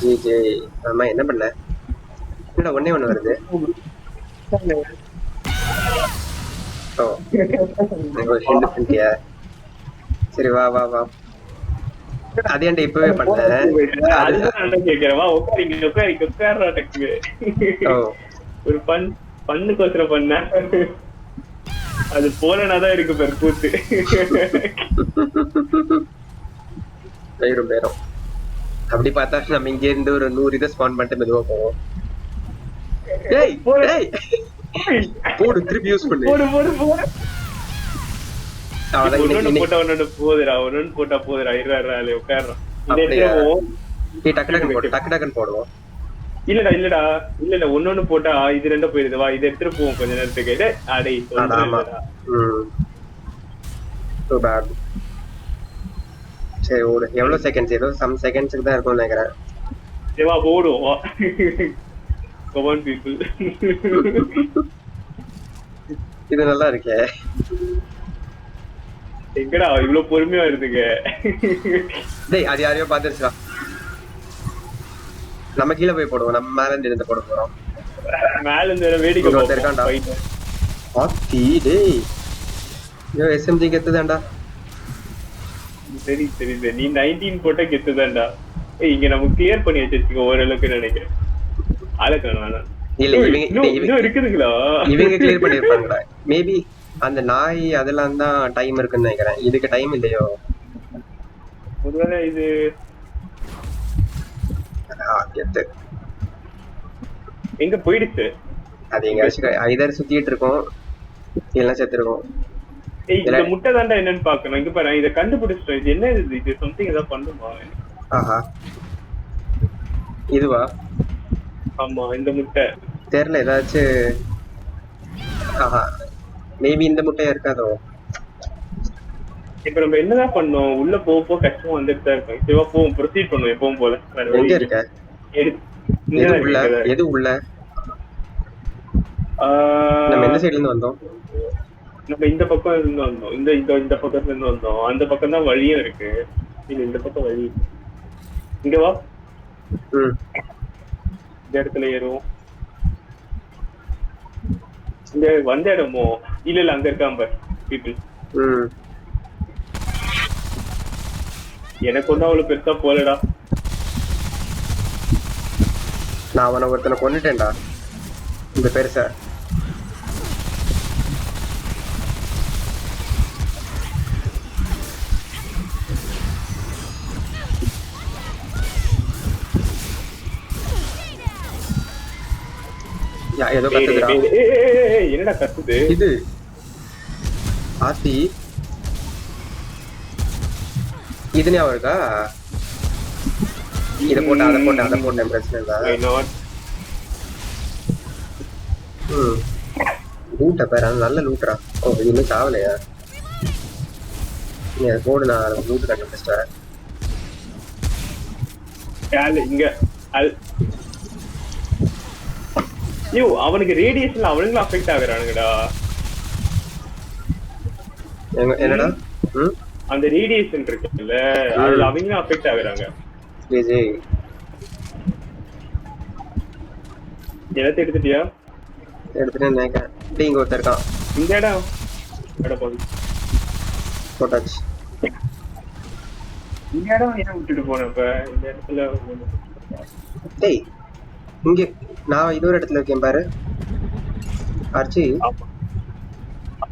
G J. ஆமா என்ன பண்ண? என்னடா ஒண்ணே ஒண்ணு வருது. ஓ எனக்கு ஒரு ஷில்டு பண்ணிட்டியா? சரி வா வா வா. அது ஏன்டா இப்பவே பண்ண? அது அதுதான் நான் கேக்குறேன். வா உட்காரிங்க உட்காரிங்க உட்கார்றா டக்கு. ஓ ஒரு பண்ணுக்கோசரம் பண்ண. அது போலனாதான் இருக்கு பேர் கூத்து. போயிரும் போயிரும். அப்படி பார்த்தா நம்ம இங்க இருந்து ஒரு 100 இதை ஸ்பான் பண்ணிட்டு மெதுவா போவோம். டேய் போடு டேய் போடு திருப்பி யூஸ் பண்ணு. போடு போடு போடு. அவ்வளவுதான் ஒன்னொன்னு இன்னைக்கு போட்டா ஒன்னொன்னு போதுடா, ஒன்னொன்னு போட்டா போதுடா. இருறாரு உட்கார்றான். இந்த அப்படியா? இடத்துல போவோம். நீ டக்கு டக்குன்னு போடு, டக்கு டக்குன்னு போடுவோம். இல்லடா இல்லடா இல்ல ஒன்னொன்னு போட்டா இது ரெண்டும் போயிருது. வா இதை எடுத்துட்டு போவோம் கொஞ்ச நேரத்துக்கு. அடே ஆமா. Too bad. சரி ஓடு. எவ்வளவு செகண்ட்ஸ்? ஏதோ சம் செகண்ட்ஸ்க்கு தான் இருக்கும்னு நினைக்கிறேன். வா போடுவோம் வா. Come on people. இது நல்லா இருக்கே. எங்கடா இவ்வளவு பொறுமையா இருந்துங்க. டேய் அது யாரையோ பாத்துருச்சா? நம்ம கீழே போய் போடுவோம். நம்ம மேல இருந்து இருந்து போட போறோம். மேல இருந்து வேடிக்கை ஒருத்தர் இருக்கான்டா. ஆத்தி டேய். ஐயோ எஸ்எம்ஜி கெத்துதான்டா. சரி சரி சரி. நீ 19 போட்டா கெத்துதான்டா. இங்க நம்ம கிளியர் பண்ணி வச்சிருக்கோம் ஓரளவுக்கு நினைக்கிறேன். ஆளக்கான இல்ல இன்னும் இருக்குதுங்களா? இவங்க கிளியர் பண்ணிருப்பாங்கடா. மேபி அந்த நாய் அதெல்லாம் தான் டைம் இருக்குன்னு நினைக்கிறேன். இதுக்கு டைம் இல்லையோ? ஒருவேளை இது கெத்து. எங்க போயிடுச்சு? அது எங்கேயாச்சும் ஐதர் சுத்திட்டு இருக்கோம் இல்லைன்னா செத்துருக்கோம். இந்த முட்டை தாண்டா என்னன்னு பாக்கணும். இங்க பாரு இதை கண்டுபிடிச்சிட்டோம். இது என்ன இது சம்திங் ஏதாவது பண்ணுமா? ஆஹா இதுவா? ஆமா இந்த முட்டை தெரியல ஏதாச்சும். ஆஹா மேபி இந்த முட்டையா இருக்காதோ. இப்ப நம்ம என்னதான் பண்ணோம்? உள்ள போக கஷ்டமா வந்துட்டு தான் இருக்கோம். சிவா போவோம், ப்ரொசீட் பண்ணுவோம் எப்பவும் போல. எங்க இருக்க? எது உள்ள? எது உள்ள? நம்ம எந்த சைடுல இருந்து வந்தோம்? நம்ம இந்த பக்கம் இருந்து வந்தோம். இந்த இந்த இந்த பக்கத்துல இருந்து வந்தோம். அந்த பக்கம் தான் வழியும் இருக்கு. இல்ல இந்த பக்கம் வழி. இங்க வா. இந்த இடத்துல ஏறுவோம். இந்த வந்த இடமோ? இல்ல அங்க இருக்காம பீப்புள். எனக்கு ஒன்னும் அவ்வளவு பெருசா போலடா. நான் அவனை ஒருத்தனை கொண்டுட்டேன்டா. இந்த பெருசா ஏதோ கத்துதுடா. என்னடா கத்துது இது? ஆத்தி இது ஞாபகம் இருக்கா? இதை போட்டா அதை போட்டேன் அதை போட்டேன் பிரச்சனை இல்லை. லூட்டை பேர நல்ல லூட்டுறா. ஓ இது இன்னும் சாவலையா? நீ அதை போடு. நான் லூட்டு கண்டுபிடிச்சிட்டேன். இங்க ஐயோ அவனுக்கு ரேடியேஷன் அவனுங்களும் அஃபெக்ட் ஆகுறானுங்கடா. என்னடா? அந்த ரேடியேஷன் இருக்குல்ல அதுல அவங்களும் அஃபெக்ட் ஆகுறாங்க. எல்லாத்தையும் எடுத்துட்டியா? எடுத்துட்டேன் நினைக்கிறேன். இங்க ஒருத்தர் இருக்கான். இந்த இடம் போட்டாச்சு. இந்த இடம் ஏன் விட்டுட்டு போனப்ப இந்த இடத்துல டேய் இங்க நான் இன்னொரு இடத்துல இருக்கேன் பாரு ஆர்ச்சி.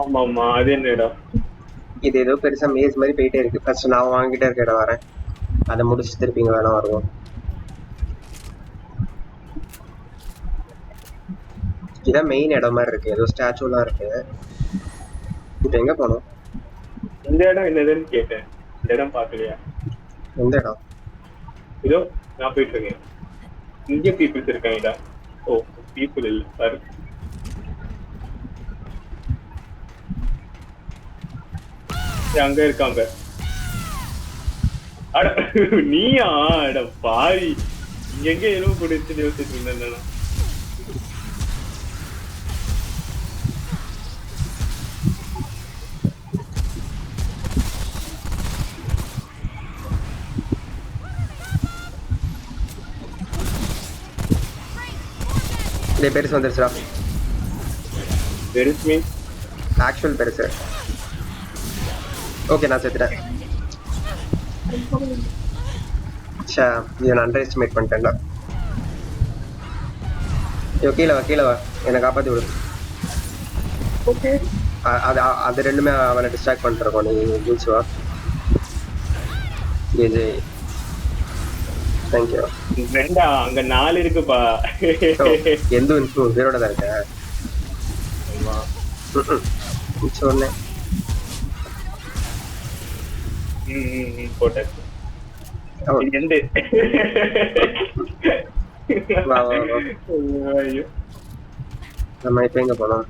ஆமா ஆமா அது என்ன இடம்? இது ஏதோ பெருசா மேஸ் மாதிரி போயிட்டே இருக்கு. ஃபர்ஸ்ட் நான் வாங்கிட்டே இருக்க இடம் வரேன். அதை முடிச்சு திருப்பி இங்க வேணா வருவோம். இதான் மெயின் இடம் மாதிரி இருக்கு. ஏதோ ஸ்டாச்சுலாம் இருக்கு. இப்ப எங்க போனோம்? இந்த இடம் என்னதுன்னு கேட்டேன். இந்த இடம் பாக்கலையா? எந்த இடம்? இதோ நான் போயிட்டு இருக்கேன். இங்க பீப்புள்ஸ் இருக்காங்கடா. ஓ பீப்புள் இல்ல பாரு. அங்க இருக்காங்க. அட நீயா? அட பாவி இங்க எங்க எலும்பு போட்டு யோசிச்சுட்டு இருந்தேன். டேய் பெருசு வந்துருச்சுடா. பெருசு மீன் ஆக்சுவல் பெருசு. ஓகே நான் செத்துட்டேன். ச்சே இதை நான் அண்டர் எஸ்டிமேட் பண்ணிட்டேன்டா. ஐயோ கீழே வா கீழே வா, என்னை காப்பாற்றி விடு. ஓகே அது அது ரெண்டுமே அவனை டிஸ்ட்ராக்ட் பண்ணிட்டுருக்கோம். நீ ஜூஸ் வா. ஜெய் தேங்க்யூ. ரெண்டா அங்க 4 இருக்குப்பா. எந்த உயிரோட தான் இருக்க சொன்னேன். போட்டாச்சு. இது எந்த வா வா வா. ஐயோ நம்ம இப்ப எங்க போனோம்?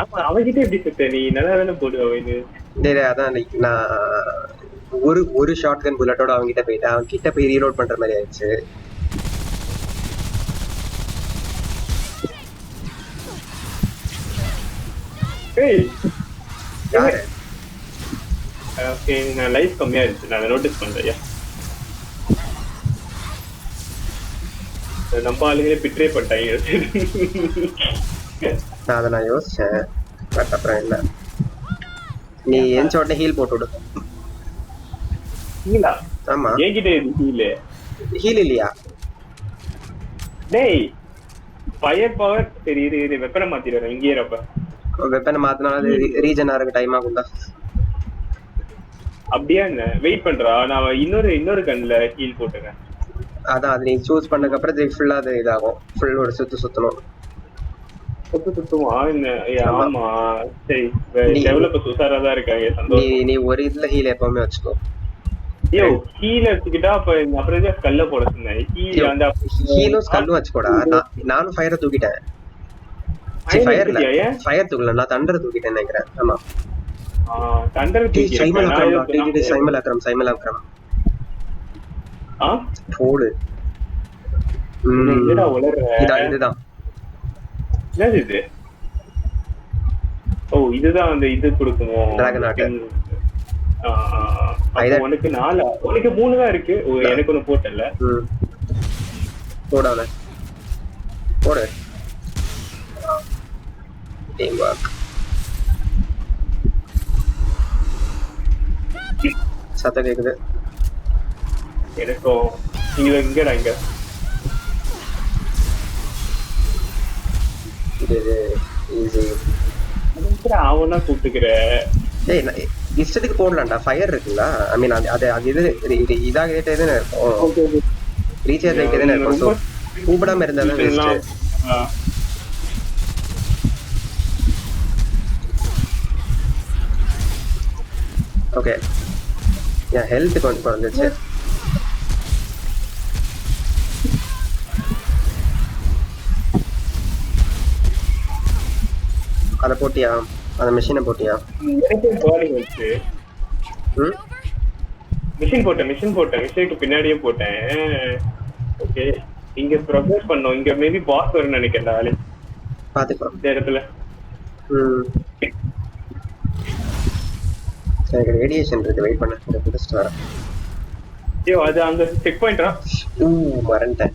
ஆமா அவன்கிட்ட எப்படி சுத்த நீ நல்லா தானே போடுவ அவனு. டேய் அதான் நான் ஒரு ஷார்ட் கன் புல்லட்டோட அவன்கிட்ட போயிட்டேன். அவன் கிட்ட போய் ரீலோட் பண்ற மாதிரி ஆயிடுச்சு. ஏய் யாரு? ஓகே நான் லைஃப் கம்மியா இருந்துச்சு, நான் நோட்டீஸ் பண்றேன். நம்ம ஆளுங்களே பிட்ரே பண்ணிட்டாங்க. அதை நான் யோசிச்சேன். பட் அப்புறம் என்ன, நீ எந்த உடனே ஹீல் போட்டு விடு. ஹீலா? ஆமா என்கிட்ட ஹீல் ஹீல் இல்லையா? டேய் ஃபயர் பவர் சரி இது வெப்பனை மாத்திடுறேன் இங்கே இருப்ப. வெப்பனை மாத்தினாலும் ரீஜன் ஆகிறதுக்கு டைம் ஆகும்டா. அப்படியா என்ன வெயிட் பண்றா, நான் இன்னொரு கன்ல ஹீல் போட்டுறேன். அதான் அது நீ சூஸ் பண்ணதுக்கு அப்புறம் ஃபுல்லா அது இதாகும். ஃபுல் ஒரு சுத்தணும். சுத்துமா என்ன? ஆமா சரி டெவலப்பர் உசாரா தான் இருக்காங்க. சந்தோஷம். நீ ஒரு இதுல ஹீல் எப்பவுமே வச்சுக்கோ. ஐயோ ஹீல் வச்சுக்கிட்டா அப்புறம் ஸ்கல்ல போட சொன்னேன். ஹீலும் ஸ்கல்லும் வச்சுக்கோடா. நானும் ஃபயரை தூக்கிட்டேன். ஃபயர் தூக்கல, நான் தண்டரை தூக்கிட்டேன் நினைக்கிறேன். ஆமா தண்டரை சைமல் அக்ரம் போடு. இதுதான் என்னது இது? ஓ இதுதான் அந்த இது கொடுக்குமோ டிராகன் ஆர்ட். உனக்கு 4 உனக்கு 3 தான் இருக்கு. எனக்கு ஒண்ணு போட்டல. போடாத போடு. Team work. சத்தம் கேக்குது எனக்கும். இங்கடா இங்க அவனா கூப்பிட்டுக்கிற. இஷ்டத்துக்கு போடலாம்டா. ஃபயர் இருக்குல்ல, ஐ மீன் அது இது இதாக எதுன்னு இருக்கும். ரீசார்ஜ் ஆகிட்டு எதுன்னு இருக்கும். ஸோ கூப்பிடாம இருந்தாலும் வேஸ்ட். ஓகே என் ஹெல்த் கொஞ்சம் குறைஞ்சிச்சு. அதை போட்டியா? அந்த மிஷினை போட்டியா? மிஷின் போட்டேன் மிஷினுக்கு பின்னாடியே போட்டேன். ஓகே இங்க ப்ரோக்ரஸ் பண்ணோம். இங்க மேபி பாஸ் வரும்னு நினைக்கிறேன். ஆளு பாத்துக்கலாம் இந்த இடத்துல. எனக்கு ரேடியேஷன் இருக்கு, வெயிட் பண்ண. இதை புடிச்சிட்டு வரேன். ஐயோ அது அங்க செக் பாயிண்டா? மறந்துட்டேன்.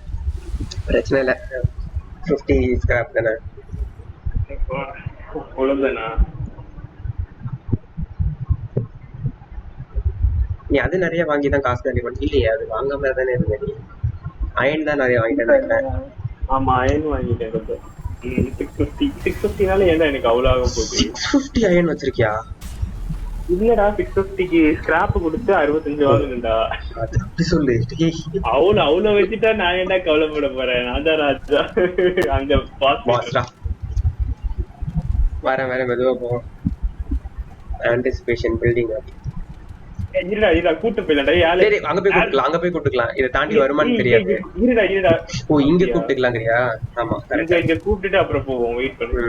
பிரச்சனை இல்லை. 50 ஸ்கிராப் தானே. அவ்வளவுதானா? நீ அது நிறைய வாங்கி தான் காசு காலி பண்ணி இல்லையே? அது வாங்காம தானே இருந்த நீ. அயன் தான் நிறைய வாங்கிட்டேன். ஆமா அயன் வாங்கிட்டேன். 650 ஏன்டா எனக்கு அவ்வளவு ஆக போகுது? 650 அயன் வச்சிருக்கியா? இல்லடா 650க்கு ஸ்கிராப் கொடுத்து 65 வாங்குனேன்டா. அப்படி சொல்லு. அவ்வளவு வச்சுட்டா நான் ஏன்டா கவலைப்பட போறேன்? நான் தான் ராஜா. அங்க பாஸ்டா வேற மெதுவா போவோம். Anticipation building up. இருடா கூட்டு போயிடா. அங்க போய் கூப்பிட்டுக்கலாம். இதை தாண்டி வருமானு தெரியாது. இருடா ஓ இங்க கூப்பிட்டுக்கலாங்கறியா? ஆமா இங்க கூப்பிட்டுட்டு அப்புறம் போவோம். வெயிட் பண்ணு.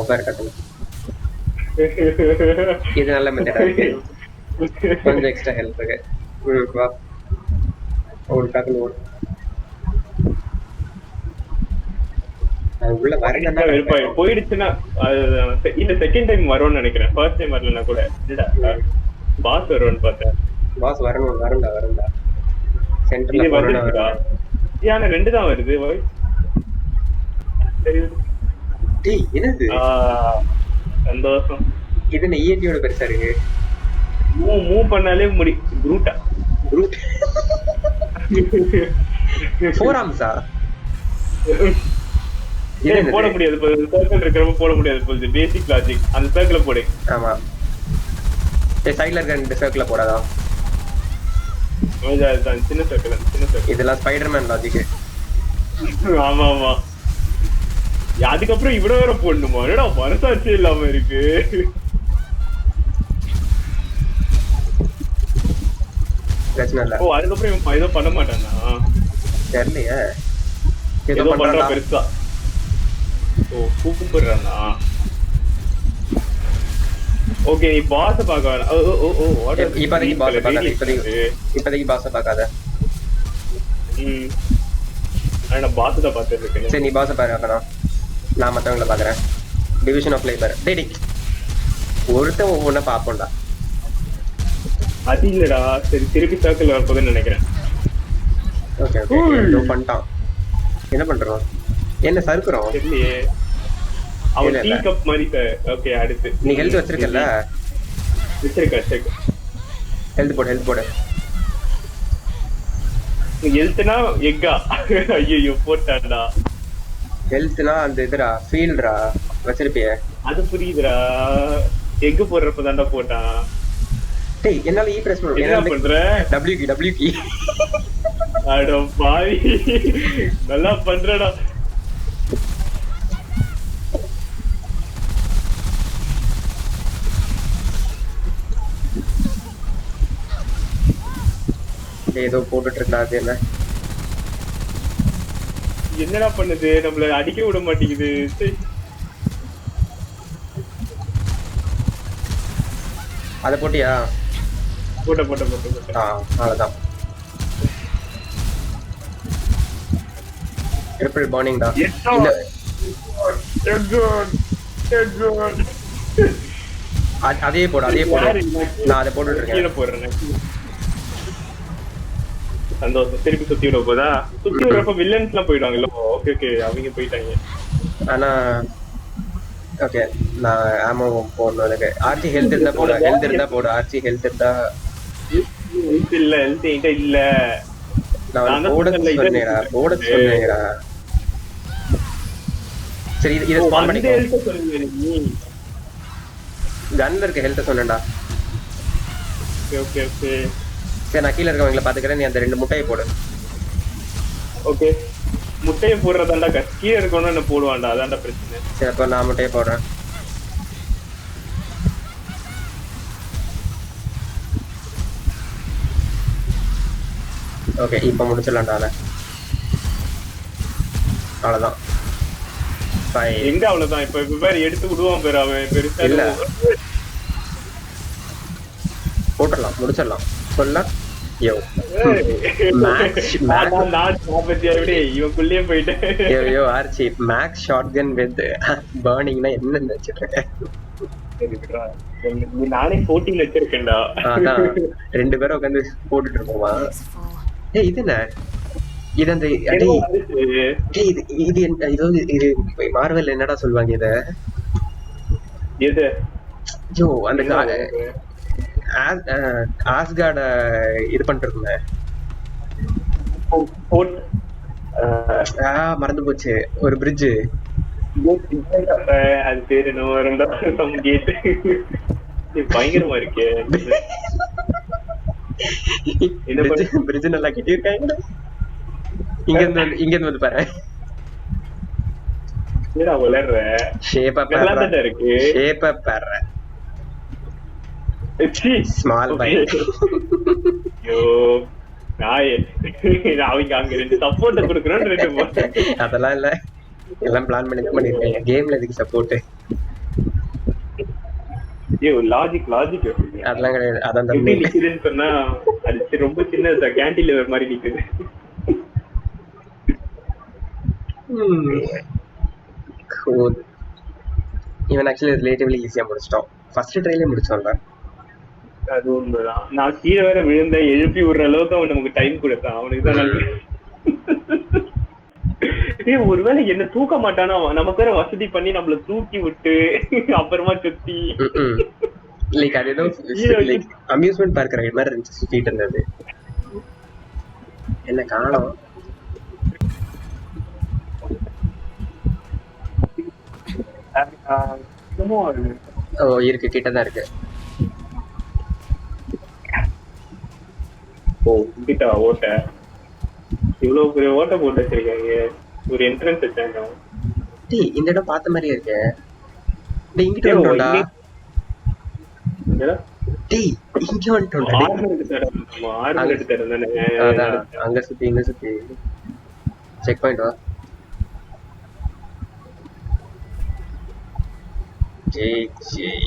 உட்கார் கட்டணும். இது நல்ல மெத்தடா இருக்கு. கொஞ்சம் எக்ஸ்ட்ரா ஹெல்ப் இருக்கு. வா ஒரு டக்குனு ஓடு. உள்ள வரலன்னா போயிடுச்சுன்னா இந்த செகண்ட் டைம் வரும்னு நினைக்கிறேன். ஃபர்ஸ்ட் டைம் வரலன்னா கூட பாஸ் வரும்னு பார்த்தேன். பாஸ் வரணும்டா. சென்டர்ல ஆனா 2 தான் வருது. சரி. டேய் என்னது சந்தோஷம். இது என்ன இஎன்டியோட பெருசா இருக்கு. மூவ் பண்ணாலே ப்ரூட்டா. ப்ரூட் 4 ஆர்ம்ஸா? போட முடியாது. சர்க்கிள் இருக்கிறப்ப போட முடியாது. பேசிக் லாஜிக். அந்த சர்க்கிள போடு. ஆமா. சைடுல இருக்க 2 சர்க்கிள போடாதா? சின்ன சர்க்கிள். இதெல்லாம் ஸ்பைடர்மேன் லாஜிக். ஆமா ஆமா. அதுக்கப்புறம் இவ்வளவு வேற போடணுமா? என்னடா மனசாட்சி இல்லாம இருக்கு. பிரச்சனை இல்ல. அதுக்கப்புறம் ஏதோ பண்ண மாட்டானா? தெரியலையே. ஏதோ பண்றா பெருசா. கூப்பிடுறானா? ஓகே, நீ பாஸ் பார்க்க வேணாம். இப்போதைக்கு பாஸ் பார்க்காத. இப்போதைக்கு பாஸ் பார்க்காத. நான் பாஸ் தான் பார்த்துட்டு இருக்கேன். சரி, நீ பாஸ் பாரு. நான் மற்றவங்கள பார்க்குறேன். Division of labour. டேடி ஒருத்தன் ஒவ்வொன்றா பார்ப்போம்டா. அது இல்லடா. சரி, திருப்பி சர்க்கிள் வரப்போதுன்னு நினைக்கிறேன். Okay okay. பண்ணிட்டான். என்ன பண்றோம்? என்ன சறுக்குறோம்? தெரியலையே. அவன் டீ கப் மாதிரி. ஓகே, அடுத்து நீ ஹெல்த் வச்சிருக்கல? வச்சிருக்க. ஹெல்த் போடு. ஹெல்த்னா எக்கா? ஐயோ போட்டான்டா. ஹெல்த்னா அந்த இதுடா, ஃபீல்ட்ரா வச்சிருப்பியே. அது புரியுதுடா. எக் போடுறப்ப தான்டா போட்டான். டேய் என்னால பிரஸ் பண்ண என்ன பண்ற? W key. அட பாவி, நல்லா பண்றடா. ஏதோ போட்டுட்டு இருந்தா. அது என்னடா பண்ணுது? நம்மள அடிக்க விட மாட்டேங்குது. அத போட்டியா? போட்ட. அவ்வளவுதான். ட்ரிபிள் பர்னிங் தான். அதே போடு. நான் அதை போட்டுட்டு இருக்கேன். சந்தோஷம். திருப்பி சுத்தி விட போதா? சுத்தி விடுறப்ப வில்லன்ஸ் எல்லாம் போயிடுவாங்கல்ல. ஓகே, அவங்க போயிட்டாங்க. ஆனா ஓகே, நான் ஆமோ போடணும். ஆர்ச்சி ஹெல்த் இருந்தா போடு. ஆர்ச்சி ஹெல்த் இருந்தா. இல்ல, ஹெல்த் என்கிட்ட இல்ல. நான் போட சொன்னேடா. சரி, இத ஸ்பான் பண்ணிக்கோ. கன்ல இருக்க ஹெல்த் சொன்னேன்டா. ஓகே. சரி, நான் கீழ இருக்கவங்கள பாத்துக்கிறேன். நீ அந்த 2 முட்டையை போடு. ஓகே, முட்டையை போடுறதாண்டா கீழே இருக்கணும். என்ன போடுவான்டா, அதான்டா பிரச்சனை. சரி, அப்ப நான் முட்டையை போடுறேன். ஓகே, இப்ப முடிச்சிடலாம்டா. அவ்வளவுதான். எங்க அவ்வளவுதான்? இப்ப பேர் எடுத்து விடுவான் பேர். அவன் பெருசா இல்ல, போட்டுடலாம், முடிச்சிடலாம். சொல்லலாம். இவக்குள்ளேயே போயிட்டேன். ஆர்ச்சி மேக்ஸ் ஷாட்கன் வித் பர்னிங்னா என்ன நினைச்சிட்டு இருக்கேன்? நானே 14 வச்சிருக்கேன்டா. அதான் 2 பேரும் உட்காந்து போட்டுட்டு இருக்கோமா? ஏய், இது என்ன? இது அந்த இது மார்வெல் என்னடா சொல்லுவாங்க இத? எது? ஜோ அந்த ஆஸ்கார்ட இது பண்றதுங்க. மறந்து போச்சு. ஒரு பிரிட்ஜ். அது பேரு என்ன? பயங்கரமா இருக்கே. பிரிட்ஜ் நல்லா கட்டியிருக்காங்க. இங்க இருந்து வந்து பாரு. ஷேப்பா பாரு. ஸ்மால் பை. அதெல்லாம் இல்ல, எல்லாம் பிளான் பண்ணி தான் பண்ணிருக்காங்க. கேம்ல எதுக்கு சப்போர்ட்? அதெல்லாம் கிடையாது. அதான் சொன்னா அது ரொம்ப சின்னதா கேன்டிலிவர் மாதிரி நிக்குது. இவன் ஆக்சுவலி ரிலேட்டிவ்லி ஈஸியா முடிச்சிட்டோம். ஃபர்ஸ்ட் ட்ரைலே முடிச்சோம்ல. அது உண்மைதான். நான் கீழே வேற விழுந்த எழுப்பி விடுற அளவுக்கு அவன் நமக்கு டைம் கொடுத்தான். அவனுக்கு தான் ஏய் ஒருவேளை என்ன தூக்க மாட்டானா அவன்? நமக்கு வேற வசதி பண்ணி நம்மள தூக்கி விட்டு அப்புறமா சுத்தி லைக் அது ஏதோ லைக் அம்யூஸ்மெண்ட் பார்க் ரைட் மாதிரி இருந்துச்சு, சுத்திட்டு இருந்தது. என்ன காணோம்? ஓ இருக்கு, கிட்டதான் இருக்கு. ஓ கிட்ட ஓட்ட இவ்வளவு பெரிய ஓட்ட போட்டு வச்சிருக்காங்க. ஒரு என்ட்ரன்ஸ் வச்சாங்க. டேய் இந்த இடம் பார்த்த மாதிரியே இருக்கு. டேய் இங்கிட்ட வந்துட்டோம்டா. டேய் இங்க வந்துட்டோம்டா. அதான் அங்க சுத்தி இங்க சுத்தி. செக் பாயிண்ட் வா. ஜெய் ஜெய்